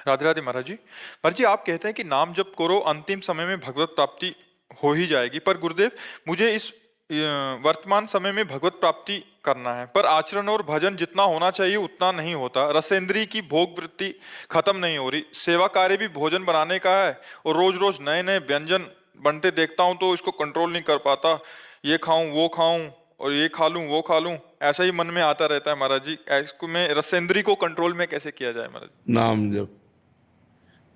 राधे राधे महाराज जी। महाराज जी, आप कहते हैं कि नाम जप करो अंतिम समय में भगवत प्राप्ति हो ही जाएगी, पर गुरुदेव मुझे इस वर्तमान समय में भगवत प्राप्ति करना है, पर आचरण और भजन जितना होना चाहिए उतना नहीं होता। रसेंद्री की भोग वृत्ति खत्म नहीं हो रही। सेवा कार्य भी भोजन बनाने का है और रोज रोज नए नए व्यंजन बनते देखता हूं तो इसको कंट्रोल नहीं कर पाता। ये खाऊं वो खाऊं और ये खा लूं वो खा लूं, ऐसा ही मन में आता रहता है महाराज जी। इसको मैं रसेंद्री को कंट्रोल में कैसे किया जाए महाराज? नाम जप,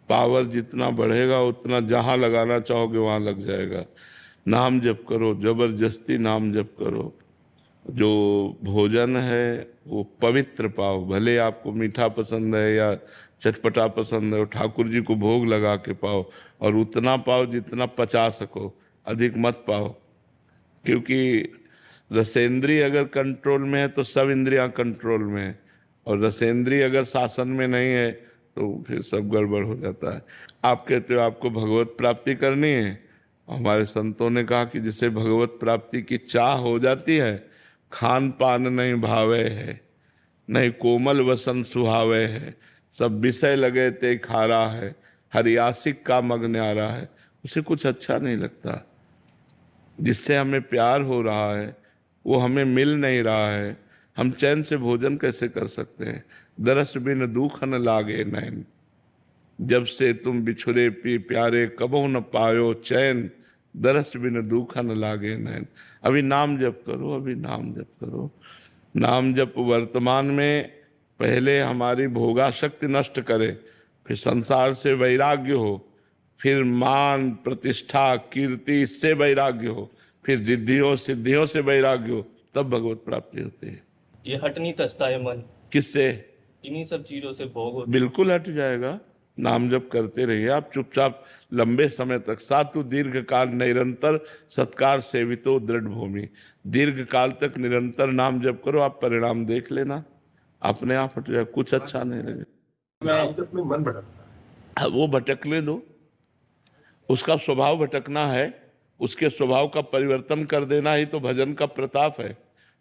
पावर जितना बढ़ेगा उतना जहां लगाना चाहोगे वहां लग जाएगा। नाम जप करो, जबरदस्ती नाम जप करो। जो भोजन है वो पवित्र पाओ, भले आपको मीठा पसंद है या चटपटा पसंद है, वो ठाकुर जी को भोग लगा के पाओ, और उतना पाओ जितना पचा सको, अधिक मत पाओ। क्योंकि रसेंद्री अगर कंट्रोल में है तो सब इंद्रियां कंट्रोल में है, और रसेंद्री अगर शासन में नहीं है तो फिर सब गड़बड़ हो जाता है। आप कहते हो आपको भगवत प्राप्ति करनी है, हमारे संतों ने कहा कि जिसे भगवत प्राप्ति की चाह हो जाती है, खान पान नहीं भावे है, नहीं कोमल वसन सुहावे है, सब विषय लगे ते खारा है, हरियासिक का मग न्यारा है, उसे कुछ अच्छा नहीं लगता। जिससे हमें प्यार हो रहा है वो हमें मिल नहीं रहा है, हम चैन से भोजन कैसे कर सकते हैं? दरस बिन दुख न लागे नैन, जब से तुम बिछुरे पी प्यारे कबहु न पायो चैन, दरस बिन दुख न लागे नैन। अभी नाम जप करो, अभी नाम जप करो। नाम जप वर्तमान में पहले हमारी भोगाशक्ति नष्ट करे, फिर संसार से वैराग्य हो, फिर मान प्रतिष्ठा कीर्ति इससे वैराग्य हो, फिर जिद्दियों सिद्धियों से वैराग्य हो, तब भगवत प्राप्ति होती है। ये हट नहीं सकता है मन किससे? इन्हीं सब चीजों से भोग होते। बिल्कुल हट जाएगा। नाम जप करते रहिए आप चुपचाप लंबे समय तक। सातु दीर्घ काल निरंतर सत्कार सेवितो दृढ़ भूमि। दीर्घ काल तक निरंतर नाम जप करो, आप परिणाम देख लेना, अपने आप हट जाए, कुछ अच्छा नहीं लगेगा। नाम जप में मन भटकता है। वो भटकने दो, उसका स्वभाव भटकना है, उसके स्वभाव का परिवर्तन कर देना ही तो भजन का प्रताप है।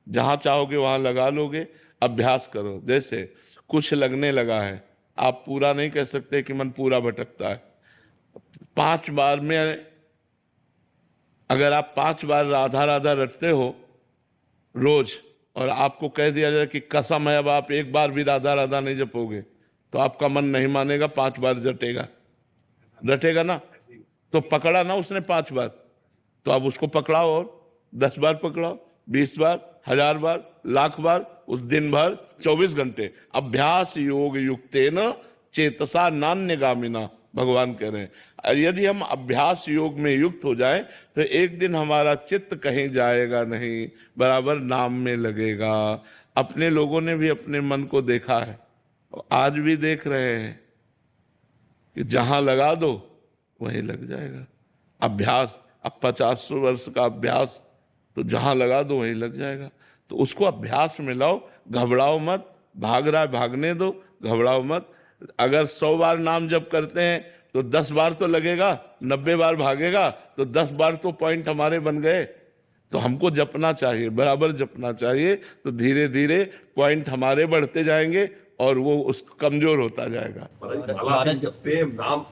जहां चाहोगे वहां लगा लोगे। अभ्यास करो। जैसे कुछ लगने लगा है, आप पूरा नहीं कह सकते कि मन पूरा भटकता है। 5 बार में अगर आप 5 बार राधा राधा रटते हो रोज, और आपको कह दिया जाए कि कसम है अब आप एक बार भी राधा राधा नहीं जपोगे, तो आपका मन नहीं मानेगा, 5 बार जटेगा, रटेगा ना। तो पकड़ा ना उसने 5 बार, तो आप उसको पकड़ाओ और 10 बार पकड़ाओ, 20 बार, 1000 बार, लाख बार, उस दिन भर 24 घंटे। अभ्यास योग युक्तेन चेतसा नान्यगामिना, भगवान कह रहे हैं। यदि हम अभ्यास योग में युक्त हो जाए तो एक दिन हमारा चित्त कहीं जाएगा नहीं, बराबर नाम में लगेगा। अपने लोगों ने भी अपने मन को देखा है, आज भी देख रहे हैं कि जहां लगा दो वहीं लग जाएगा। अभ्यास, अब 50 वर्ष का अभ्यास, तो जहां लगा दो वहीं लग जाएगा। तो उसको अभ्यास में लाओ, घबराओ मत। भाग रहा है भागने दो, घबराओ मत। अगर 100 बार नाम जप करते हैं तो 10 बार तो लगेगा, 90 बार भागेगा तो 10 बार तो पॉइंट हमारे बन गए। तो हमको जपना चाहिए, बराबर जपना चाहिए, तो धीरे धीरे पॉइंट हमारे बढ़ते जाएंगे और वो उस कमजोर होता जाएगा। माला से जपते हैं, नाम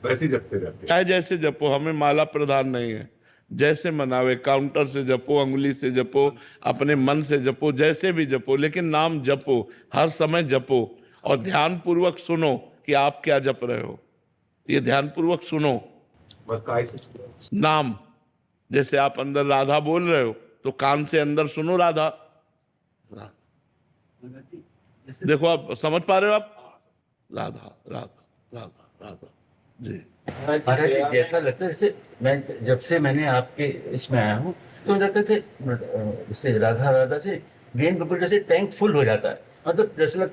वैसे जपते रहते हैं। चाहे जैसे जपो, हमें माला प्रधान नहीं है। जैसे मनावे, काउंटर से जपो, अंगुली से जपो, अपने मन से जपो, जैसे भी जपो, लेकिन नाम जपो, हर समय जपो। और ध्यान पूर्वक सुनो कि आप क्या जप रहे हो, ये ध्यान पूर्वक सुनो। बस काय से सुनो। नाम, जैसे आप अंदर राधा बोल रहे हो तो कान से अंदर सुनो राधा। देखो आप समझ पा रहे हो, आप राधा राधा राधा राधा जी। महाराज जी, जैसा लगता है जैसे जब से मैंने आपके इसमें आया हूँ तो लगता है जैसे राधा राधा से ब्रेन बिल्कुल जैसे टैंक फुल हो जाता है। मतलब जैसे लगता है